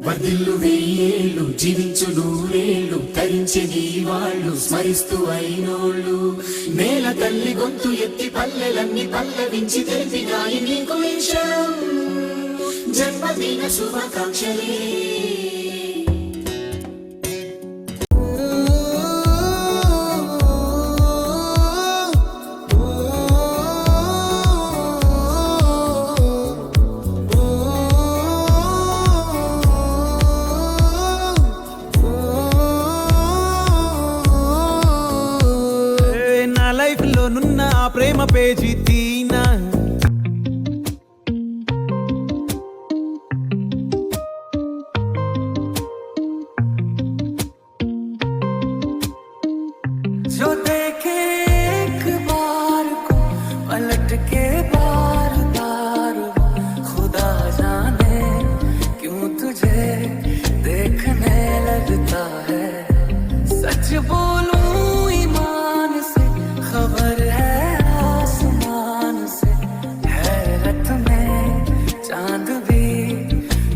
వర్ధిల్లు వెయ్యేళ్ళు జీవించు నూరేళ్ళు తరించే నీ వాళ్ళు స్మరిస్తూ అయినోళ్ళు నేల తల్లి గొంతు ఎత్తి పల్లెలన్నీ పల్లవించి తెలిపినాయి నీకు విషయం జన్మదిన శుభాకాంక్షలే నున్న ప్రేమ పేజీ తీనా जो देखे एक बार को पलट के बार बार खुदा जाने क्यों तुझे देखने लगता है सच बोलूं खबर है आसमान से हैरत में चांद भी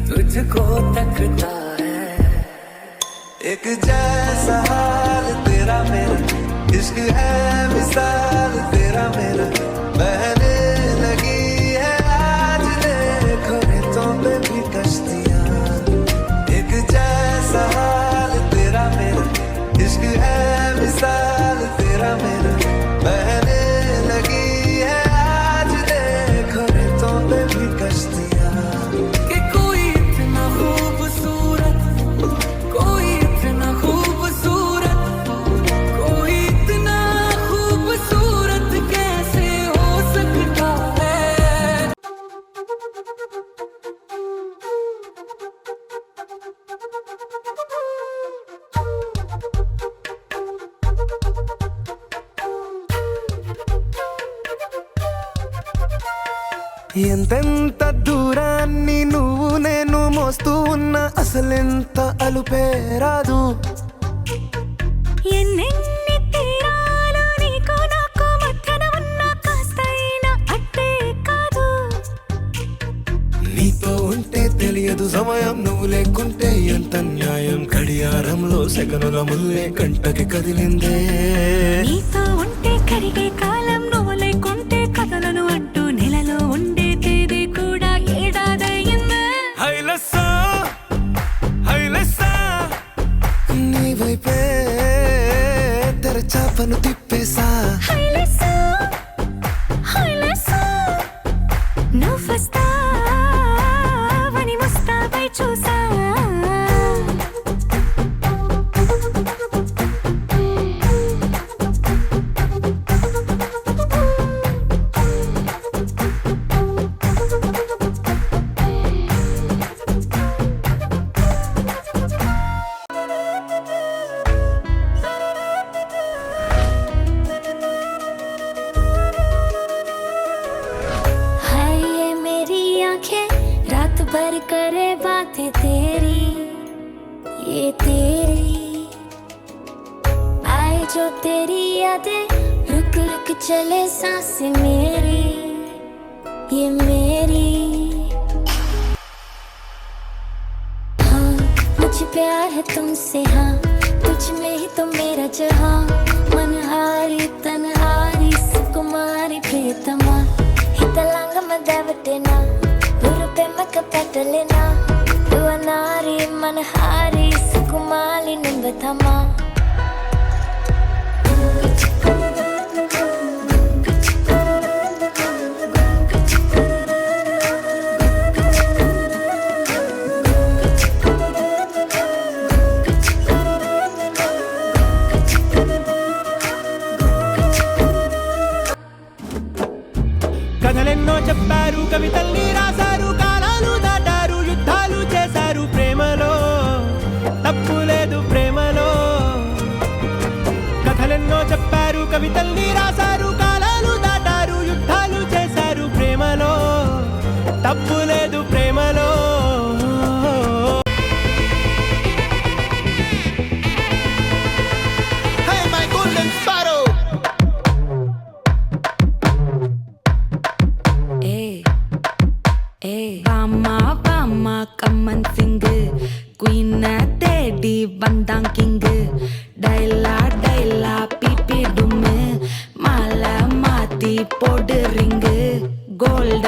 तुझको तकता है एक जैसा हाल तेरा मेरा इश्क है मिसाल तेरा मेरा बहने लगी है आज देखो रेतों पे भी कश्तियां एक जैसा हाल तेरा मेरा इश्क है मिसाल तेरा मेरा बहने लगी है आज देखो रेतों पे भी कश्तियां कि कोई इतना खूबसूरत कोई इतना खूबसूरत कोई इतना खूबसूरत कैसे हो सकता है ఎంతెంత దూరాన్ని నువ్వు నేను మోస్తూ ఉన్నా అసలెంత అలుపే రాదు ఎన్నెన్ని తీరాలు నీకు నాకు మధ్యన ఉన్న కాస్తైనా అట్టే కాదు నీతో ఉంటే తెలియదు సమయం నువ్వు లేకుంటే ఎంత న్యాయం గడియారంలో సెకనుల ముల్లే కంటకి కదిలిందే నీతో ఉంటే కరిగే కాలం నువ్వు లేకుంటే కథలను అంటూ నెలలో ఉండే చాపను తిప్పేసా నువ్వు వస్తావని ముస్తాబై చూసా पर करे बातें तेरी ये तेरी आए जो तेरी यादें रुक रुक चले सांसें मेरी ये मेरी हाँ मुझे प्यार है तुमसे हाँ तुझ में ही तो मेरा जहाँ मनहारी तनहारी सुकुमारी प्रियतमा हितलांग मदावटेना Pemaka patalena Duanari manahari Sukumali numbatama కథలెన్నో చెప్పారు కవితల్ని రాశారు కాలాలు దాటారు యుద్ధాలు చేశారు ప్రేమలో తప్పు లేదు ప్రేమలో కథలెన్నో చెప్పారు కవితల్ని రాశారు కాలాలు దాటారు యుద్ధాలు చేశారు ప్రేమలో తప్పు లేదు ప్రేమలో Bama, bama, come and sing it.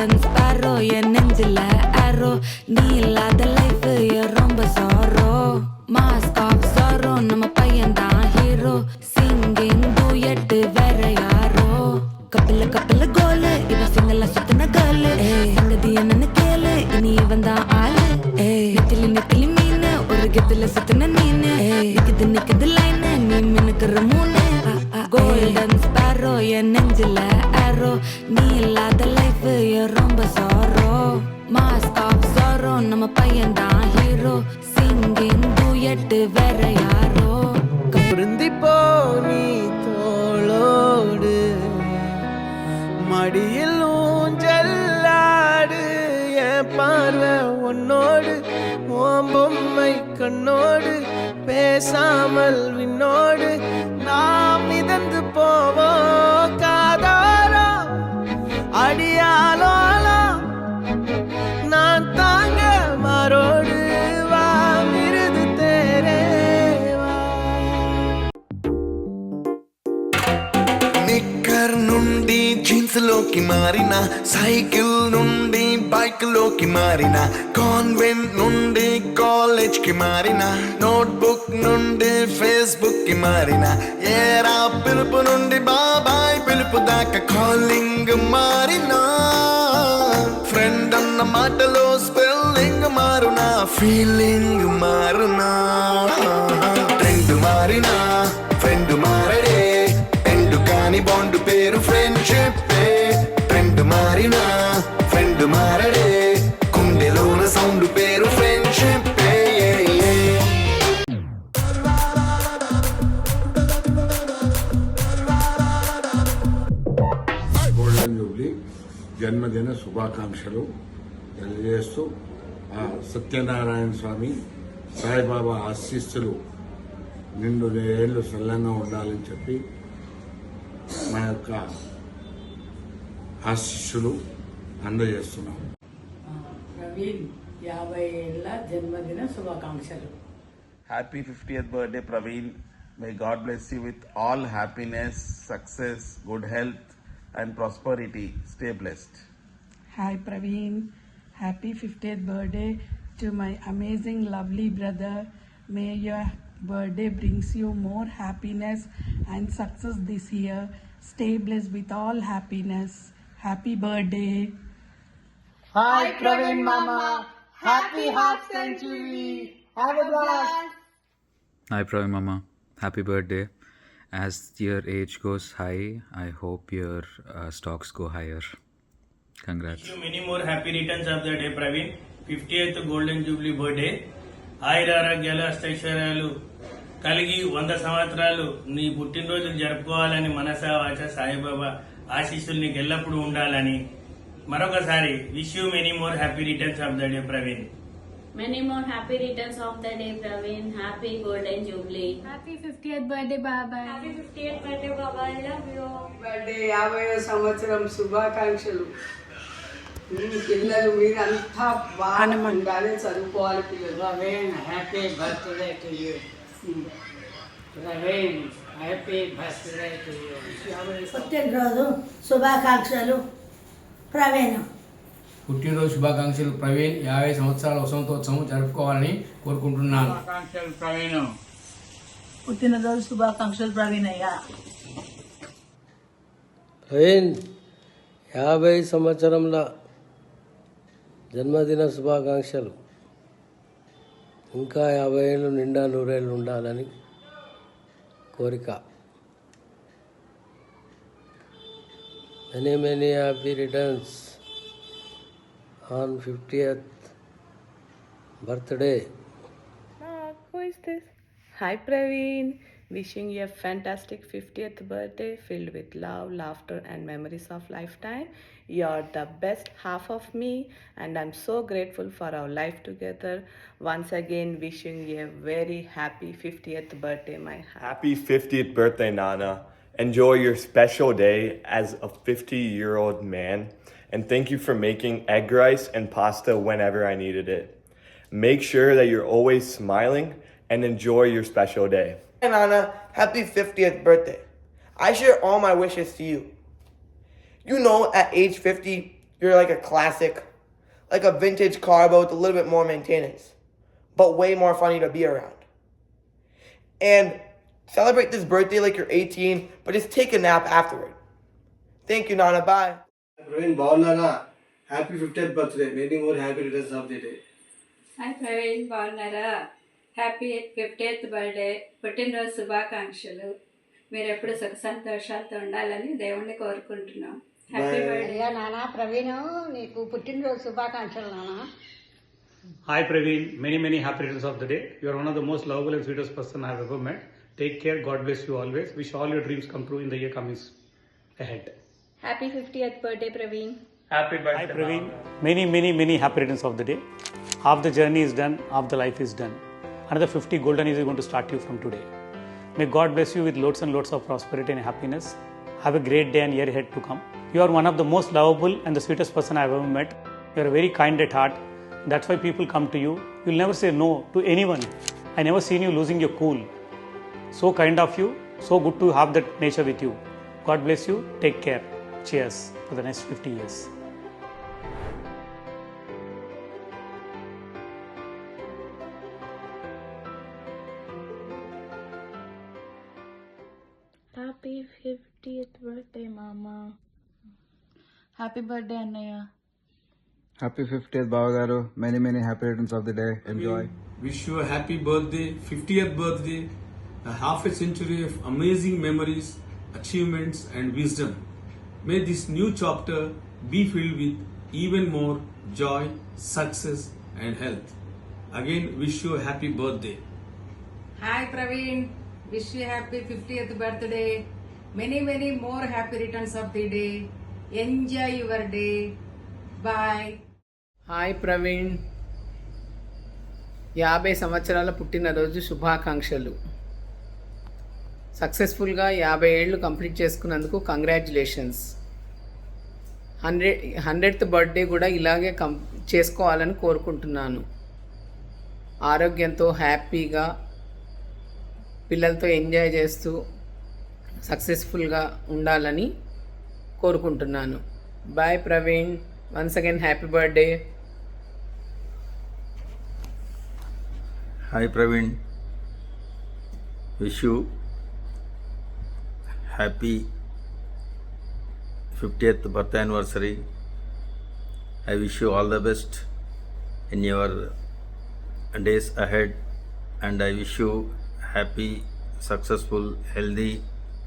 Golden sparrow என் நெஞ்சில ஆரோ நீ இல்லாத லைஃப் ரொம்ப சாரோ மாஸ்க் ஆஃப் சாரோ நம்ம பையன் தான் ஹீரோ சிங்கிங் டூயட் வேற யாரோ கப்பில கோலு இவன் சிங்கல்ல சுத்தின கேர்ளு சங்கதி என்னன்னு கேளு இனி இவன் தான் ஆளு நெத்திலி மீன் ஒரு கெத்துல சுத்தின நீனு நிக்குது லைன் நீ மினுக்குற மூணு கோல்டன் ஸ்பாரோ என் நெஞ்சில ஆரோ நீ இல்லாத லைஃப் ரொம்ப சாரோ மாஸ்க் ஆஃப் சாரோ நம்ம பையன் தான் ஹீரோ சிங்கிங் டூயட் வேற யாரோ பொருந்தி போனி தோளோடு மடியில் ஊஞ்சல்லாடு என் பார்வை உன்னோடு ஓம் பொம்மை கண்ணோடு பேசாமல் விண்ணோடு நாம் மிதந்து போவோம் காதாரோ அடியாலோலோ நான் தாங்க மாறோடு வா மிருது தேரே வா నిక్కర్ నుండి జీన్స్ లోకి మారిన సైకిల్ నుండి బైక్ లోకి మారిన కాన్వెంట్ నుండి కాలేజ్ కి మారిన నోట్బుక్ నుండి ఫేస్బుక్ కి మారిన ఏరా పిలుపు నుండి బాబాయ్ పిలుపు దాకా కాలింగ్ మారిన ఫ్రెండ్ అన్న మాటలో స్పెల్లింగ్ మారునా ఫీలింగ్ మారునా ట్రెండ్ మారినా ఫ్రెండ్ మారడే ఎండు కాని బాండ్ పేరు ఫ్రెండ్షిప్ ట్రెండ్ మారినా ఫ్రెండ్ మారడే కుండెలోన సౌండ్ పేరు ఫ్రెండ్షిప్ గోల్డెన్ జూబ్లీ జన్మదిన శుభాకాంక్షలు తెలియజేస్తూ ఆ సత్యనారాయణ స్వామి సాయిబాబా ఆశీస్సులు నిండు ఏళ్ళు సల్లంగా ఉండాలని చెప్పి మా యొక్క ఆశీస్సులు అందజేస్తున్నాం. ప్రవీణ్ 50 ఏళ్ల జన్మదిన శుభాకాంక్షలు. Happy 50th birthday, Praveen. May God bless you with all happiness, success, good health, and prosperity. Stay blessed. Hi Praveen, happy 50th birthday to my amazing lovely brother. May your birthday brings you more happiness and success this year. Stay blessed with all happiness. Happy birthday. Hi Praveen Mama, happy half century. Have a blast. Hi Praveen Mama, happy birthday. As your age goes high, I hope your stocks go higher. Congrats. Wish you many more happy returns of the day, Praveen. 50th Golden Jubilee birthday. ఆయురారోగ్యాలు అష్టైశ్వర్యాలు కలిగి 100 సంవత్సరాలు నీ పుట్టినరోజులు జరుపుకోవాలని మనసా వాచ సాయిబాబా ఆశీస్సులు నీకు ఎల్లప్పుడూ ఉండాలని మరొకసారి wish you many more happy returns of the day Praveen. Many more happy returns of the day, Praveen. Happy Golden Jubilee. Happy 50th birthday, Baba. Happy 50th birthday, Baba. I love you. Birthday 50వ సంవత్సరం శుభాకాంక్షలు. మీ పిల్లలు మీరంతా బాగా ఉండాలి, చదువుకోవాలి పిల్లలు. Praveen happy birthday to you. Praveen happy birthday to you. పుట్టినరోజు శుభాకాంక్షలు ప్రవీణ్. పుట్టినరోజు శుభాకాంక్షలు ప్రవీణ్. 50 సంవత్సరాల వసంతోత్సవం జరుపుకోవాలని కోరుకుంటున్నాను. శుభాకాంక్షలు ప్రవీణ్. పుట్టినరోజు శుభాకాంక్షలు ప్రవీణ్ అయ్యా. ప్రవీణ్ 50 సంవత్సరంల జన్మదిన శుభాకాంక్షలు. ఇంకా 50 ఏళ్ళు నిండా 100 ఏళ్ళు ఉండాలని కోరిక. Many happy returns on 50th birthday. Who is this? Hi Praveen, wishing you a fantastic 50th birthday filled with love, laughter and memories of lifetime. You're the best half of me and I'm so grateful for our life together. Once again wishing you a very happy 50th birthday, my heart. Happy 50th birthday, Nana. Enjoy your special day as a 50-year-old man. And thank you for making egg rice and pasta whenever I needed it. Make sure that you're always smiling and enjoy your special day. Hey Nana, happy 50th birthday. I share all my wishes to you. You know, at age 50, You're like a classic, like a vintage car but with a little bit more maintenance, but way more funny to be around. And celebrate this birthday like you're 18, but just take a nap afterward. Thank you, Nana. Bye. Praveen, Bhavnara, happy 50th birthday. Many more happy returns of the day. Hi Praveen, బాగున్నారా? Happy 50th birthday, పుట్టినరోజు శుభాకాంక్షలు. మీరు ఎప్పుడు సుఖ సంతోషాలతో ఉండాలని దేవుణ్ణి కోరుకుంటున్నాం. హ్యాపీ బర్త్డే నాన్న ప్రవీణ్, నీకు పుట్టినరోజు శుభాకాంక్షలు నాన్న. Hi Praveen, many happy returns of the day. You are one of the most lovable and sweetest person I have ever met. Take care, God bless you always. Wish all your dreams come true in the year coming ahead. Happy 50th birthday Praveen. Happy birthday. Hi Praveen, many happy returns of the day. Half the journey is done, half the life is done. Another 50 golden years is going to start you from today. May God bless you with loads and loads of prosperity and happiness. Have a great day and year ahead to come. You are one of the most lovable and the sweetest person I have ever met. You are very kind at heart. That's why people come to you. You'll never say no to anyone. I never seen you losing your cool. So kind of you. So good to have that nature with you. God bless you. Take care. Cheers for the next 50 years. Happy 50th birthday, Mama. Happy birthday అన్నయ్య. Happy 50th Bhavagaru. Many happy returns of the day. Enjoy. Wish you a happy birthday, 50th birthday, a half a century of amazing memories, achievements and wisdom. May this new chapter be filled with even more joy, success and health. Again, wish you a happy birthday. Hi Praveen, wish you happy 50th birthday. Many more happy returns of the day. Enjoy your day. Bye. Hi Praveen, 50 సంవత్సరాల పుట్టినరోజు శుభాకాంక్షలు. సక్సెస్ఫుల్గా 50 ఏళ్ళు complete చేసుకున్నందుకు congratulations. 100th birthday కూడా ఇలాగే చేసుకోవాలని కోరుకుంటున్నాను. ఆరోగ్యంతో హ్యాపీగా పిల్లలతో ఎంజాయ్ చేస్తూ సక్సెస్ఫుల్గా ఉండాలని కోరుకుంటున్నాను. Bye Praveen, once again happy birthday. Hi Praveen, wish you happy 50th birthday anniversary. I wish you all the best in your days ahead, and I wish you happy, successful, healthy,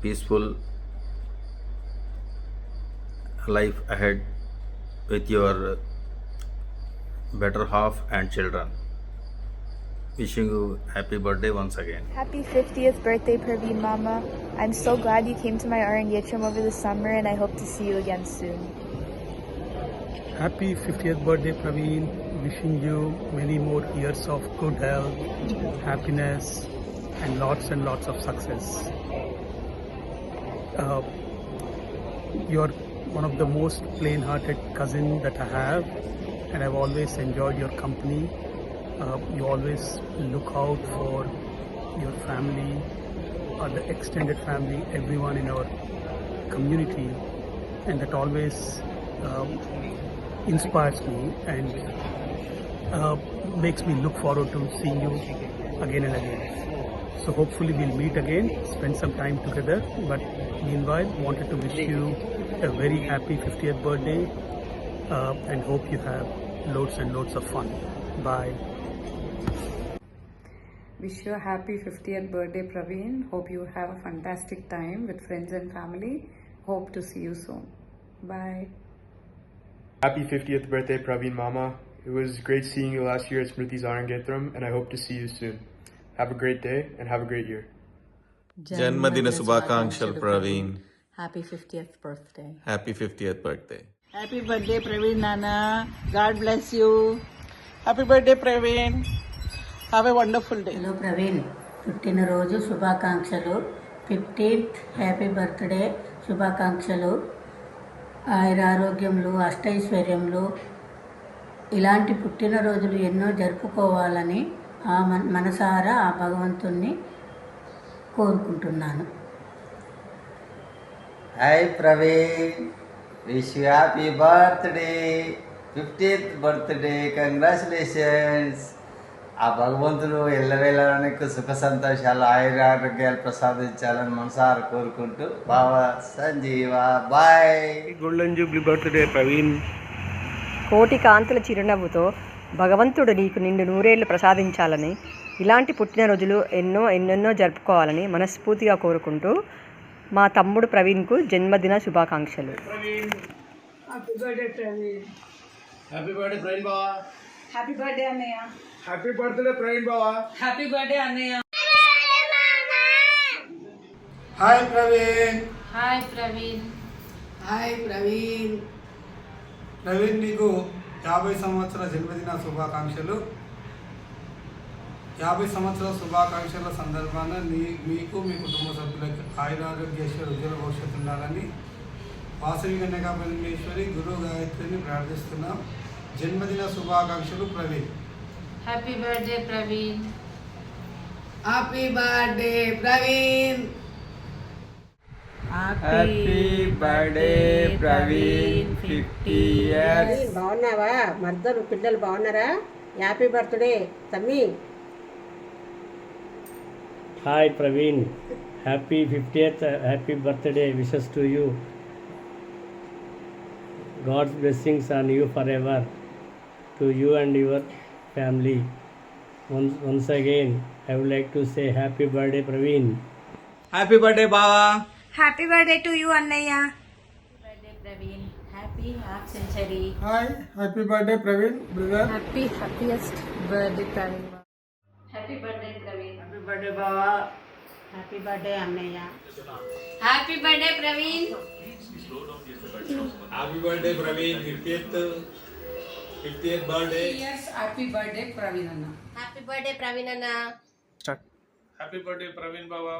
peaceful life ahead with your better half and children. Wishing you happy birthday once again. Happy 50th birthday, Praveen Mama. I'm so glad you came to my Aranyetram over the summer, and I hope to see you again soon. Happy 50th birthday, Praveen. Wishing you many more years of good health, happiness, and lots of success. You're one of the most plain-hearted cousin that I have, and I've always enjoyed your company. You always look out for your family or the extended family, everyone in our community, and that always inspires me and makes me look forward to seeing you again and again. So hopefully we'll meet again, spend some time together, but meanwhile wanted to wish you a very happy 50th birthday and hope you have loads and loads of fun. Bye. Wish you a happy 50th birthday, Praveen. Hope you have a fantastic time with friends and family. Hope to see you soon. Bye. Happy 50th birthday, Praveen Mama. It was great seeing you last year at Smriti's Aranyetram, and I hope to see you soon. Have a great day and have a great year. Janmadina Subhakankshalu Praveen. Happy 50th birthday. Happy 50th birthday. Happy birthday, Praveen Nana. God bless you. Happy birthday, Praveen. Have a wonderful day. Hello, Praveen. పుట్టినరోజు శుభాకాంక్షలు. 50th happy birthday శుభాకాంక్షలు. ఆయురారోగ్యములు, అష్టైశ్వర్యములు, ఇలాంటి పుట్టినరోజులు ఎన్నో జరుపుకోవాలని మనసారా ఆ భగవంతుణ్ణి కోరుకుంటున్నాను. Hi Praveen, wish you happy birthday, 50th birthday. Congratulations. ఆ భగవంతుడు ఎల్లవేళ నీకు సుఖ సంతోషాలు ఆయురారోగ్యాలు ప్రసాదించాలని మనసారా కోరుకుంటూ బావా Sanjeeva bye. Golden jubilee birthday Praveen. కోటి కాంతుల చిరునవ్వుతో భగవంతుడు నీకు నిండు నూరేళ్లు ప్రసాదించాలని, ఇలాంటి పుట్టినరోజులు ఎన్నెన్నో జరుపుకోవాలని మనస్ఫూర్తిగా కోరుకుంటూ మా తమ్ముడు ప్రవీణ్కు జన్మదిన శుభాకాంక్షలు. Happy birthday Praveen. Happy birthday Praveen బావా. హ్యాపీ బర్త్డే అన్నయ్య. హ్యాపీ బర్త్డే ప్రవీణ్ బావా. హ్యాపీ బర్త్డే అన్నయ్య. Hi Praveen. Hi Praveen. Hi Praveen. Praveen నీకు 50 సంవత్సరాల జన్మదిన శుభాకాంక్షలు. 50 సంవత్సరాల శుభాకాంక్షల సందర్భాన మీకు మీ కుటుంబ సభ్యులకు ఆయురారోగ్యేశ్వర ఉజ్వల భవిష్యత్తు ఉండాలని వాసవి కన్యకా పరమేశ్వరి గురువు గాయత్రిని ప్రార్థిస్తున్నాం. జన్మదిన శుభాకాంక్షలు Praveen. Happy birthday Praveen. Happy birthday Praveen. Happy birthday Praveen, 50 years. బాగున్నావా? మర్దలు పిల్లలు బాగున్నారా? హ్యాపీ బర్త్డే తమ్మి. Hi Praveen, happy 50th happy birthday wishes to you. God's blessings on you forever, to you and your family. Once again, I would like to say happy birthday Praveen. Happy birthday బావా. Happy birthday to you అన్నయ్య. Birthday Praveen. Happy half century. Hi happy birthday Praveen brother. Happiest birthday Praveen. Happy birthday Praveen. Happy birthday బావా. Happy birthday అన్నయ్య. Happy birthday Praveen. Happy birthday Praveen, 50th birthday. Happy birthday Praveen అన్న. Happy birthday Praveen అన్న. Happy birthday Praveen బావా.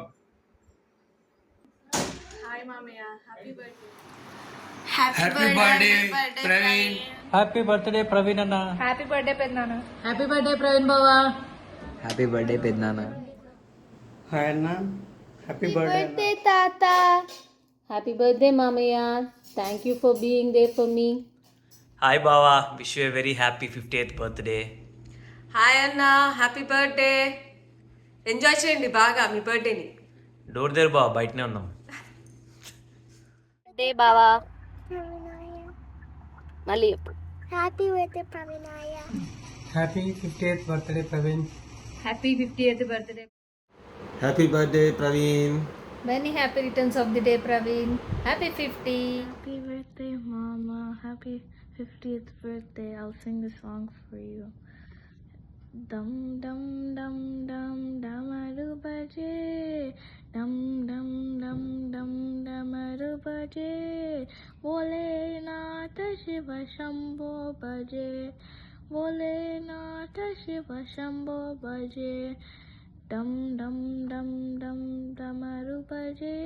Hi మామయ్య. Happy birthday. Happy birthday Praveen. Happy birthday Praveen అన్న. Happy birthday పెద్దనాన్న. Happy birthday Praveen బావా. Happy birthday పెద్దనాన్న. హాయ్ అన్న, హ్యాపీ బర్త్డే. తాత. హ్యాపీ బర్త్డే మామయ్య. Thank you for being there for me. Hi బావా, wish you a very happy 50th birthday. Hi అన్న, happy birthday. Enjoy చేయండి బాగా మీ బర్త్డేని. డోర్ దగ్గర బావా, బయటనే ఉన్నాం. బర్త్డే బావా. మళ్ళీ ఎప్పుడు? హ్యాపీ బర్త్డే ప్రవీణాయ. Happy 50th birthday Praveen. Happy 50th birthday. Happy birthday Praveen. Many happy returns of the day Praveen. Happy 50. Happy birthday, Mama. Happy 50th birthday. I'll sing the song for you. Dum dum dum dum damaru baje, dum dum dum dum damaru baje, Volenath Shiva Shambho baje, Volenath Shiva Shambho baje, dum dum dum dum damaru baje,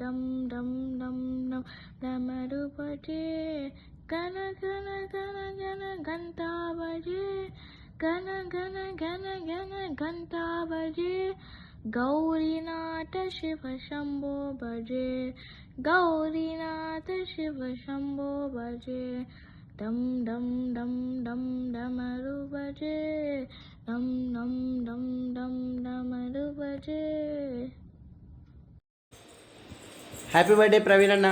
dum dum dum dum damaru baje, gana gana gana gana ganta baje, gana gana gana gana ganta baje, Gaurinath Shiva Shambho baje, Gaurinath Shiva Shambho baje, dum dum dum dum damaru baje, dum dum dum dum damaru baje. Happy birthday Praveen అన్న.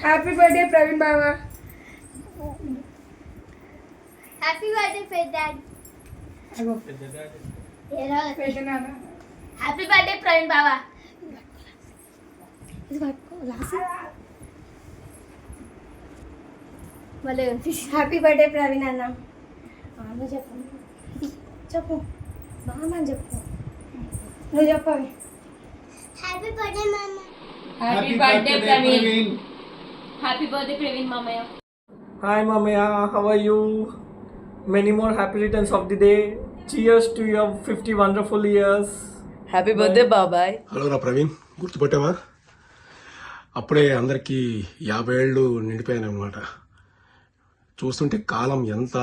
Happy birthday Praveen బావా. Happy birthday పెద్దాడ్. Happy birthday Praveen బావా. ఇది పట్టుకో last. మళ్ళీ happy birthday Praveen అన్న. నువ్వు చెప్పు చెప్పు మామ చెప్పు. నువ్వు చెప్పవి. హ్యాపీ బర్త్డే మామ. Happy birthday Praveen. Happy birthday Praveen మామయ్య. Hi Mamaya, how are you? Many more happy returns of the day. Cheers to your 50 wonderful years. Happy birthday బాబాయ్. హలో రా ప్రవీణ్, గుర్తుపట్టావా? అప్పుడే అందరికీ 50 ఏళ్ళు నిండిపోయాను అనమాట. చూస్తుంటే కాలం ఎంత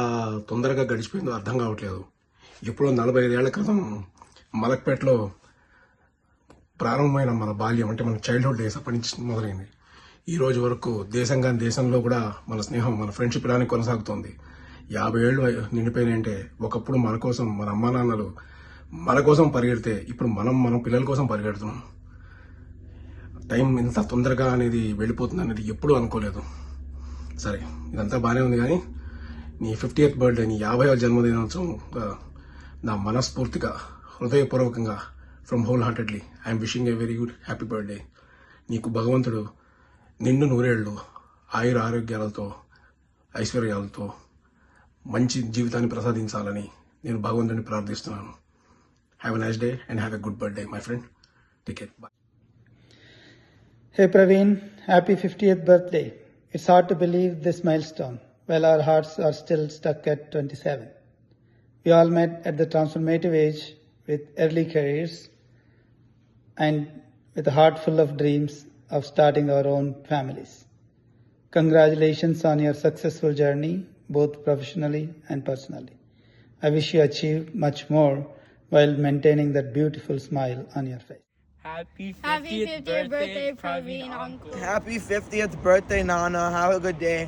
తొందరగా గడిచిపోయిందో అర్థం కావట్లేదు. ఎప్పుడో 45 ఏళ్ల క్రితం మలక్పేటలో ప్రారంభమైన మన బాల్యం, అంటే మన చైల్డ్హుడ్ డేస్ అప్పటి నుంచి మొదలైంది. ఈ రోజు వరకు దేశంలో కూడా మన స్నేహం, మన ఫ్రెండ్షిప్ ఇలానే కొనసాగుతోంది. 50 ఏళ్ళు నిండిపోయినాయంటే ఒకప్పుడు మన కోసం, మన అమ్మా నాన్నలు మన కోసం పరిగెడితే ఇప్పుడు మన పిల్లల కోసం పరిగెడుతున్నాం. టైం ఇంత తొందరగా అనేది వెళ్ళిపోతుంది అనేది ఎప్పుడూ అనుకోలేదు. సరే, ఇదంతా బాగానే ఉంది, కానీ నీ 50th బర్త్డే, నీ 50వ జన్మదినోత్సవం నా మనస్ఫూర్తిగా, హృదయపూర్వకంగా, from whole heartedly I'm wishing a very good happy birthday. నీకు భగవంతుడు నిండు నూరేళ్లు ఆయుర ఆరోగ్యాలతో, ఐశ్వర్యాలతో మంచి జీవితాన్ని ప్రసాదించాలని నేను భగవంతుడిని ప్రార్థిస్తున్నాను. Have a nice day and have a good birthday my friend. Take care. By. Hey Praveen, happy 50th birthday. It's hard to believe this milestone while our hearts are still stuck at 27. We all met at the transformative age with early careers and with a heart full of dreams of starting our own families. Congratulations on your successful journey, both professionally and personally. I wish you achieve much more while maintaining that beautiful smile on your face. Happy 50th birthday, Praveen, uncle. Happy 50th birthday, Nana. Have a good day.